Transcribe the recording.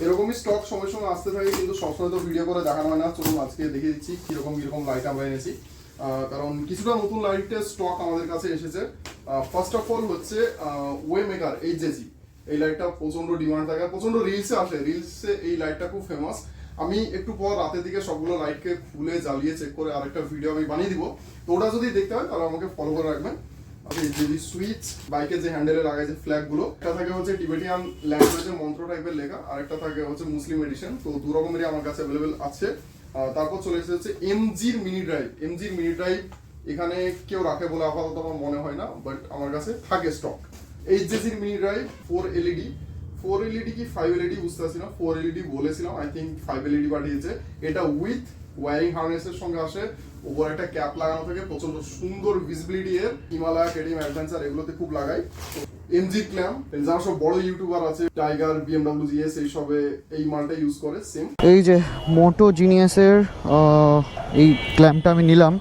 এরকমই স্টক সময় সময় আসতে থাকে, কিন্তু সবসময় তো ভিডিও করে দেখানো হয় না। চলুন আজকে দেখিয়ে দিচ্ছি কিরকম কিরকম লাইট আমরা এনেছি, কারণ কিছুটা নতুন লাইটের স্টক আমাদের কাছে এসেছে। ফার্স্ট অফ অল হচ্ছে ওয়ে মেকার এইচজেসি। এই লাইটটা প্রচন্ড ডিমান্ড থাকে, প্রচন্ড রিলসে আসে, রিলসে এই লাইটটা খুব ফেমাস। আমি একটু পর রাতের দিকে সবগুলো লাইটকে খুলে জ্বালিয়ে চেক করে আরেকটা ভিডিও আমি বানিয়ে দিব। তো ওটা যদি দেখতে হয় তাহলে আমাকে ফলো করে রাখবেন। আচ্ছা, এই যে সুইচ বাইকে যে হ্যান্ডেলে লাগায় যে ফ্ল্যাগ গুলো, একটা থাকে হচ্ছে টিবেটিয়ান ল্যাঙ্গুয়েজের মন্ত্র টাইপের লেখা, আরেকটা থাকে হচ্ছে মুসলিম এডিশন। তো দু রকমেরই আমার কাছে অ্যাভেলেবেল আছে। তারপর চলে এসেছে এমজির মিনি ড্রাইভ। এমজির মিনি ড্রাইভ এখানে কেউ রাখে বলে আপাতত আমার মনে হয় না, বাট আমার কাছে থাকে স্টক। এইচজেসির মিনি ড্রাইভ 4 LED। 4 LED কি 5 LED বুঝতে পারছি না, 4 LED বলেছিলাম, আই থিঙ্ক 5 LED পাঠিয়েছে। এটা উইথ ওয়ারিং হার্নেসের সঙ্গে আসে, উপর একটা ক্যাপ লাগানো থাকে, প্রচন্ড সুন্দর ভিজিবিলিটি এর। হিমালয়া, কেটিএম, অ্যাডভেঞ্চার এগুলোতে খুব লাগাই। এমজি ক্ল্যাম, যারা সব বড় ইউটিউবার আছে, টাইগার, BMW GS এইসবে এই মালটা ইউজ করে সেম। এই যে মোটো জিনিয়াসের এই ক্ল্যাম্পটা আমি নিলাম।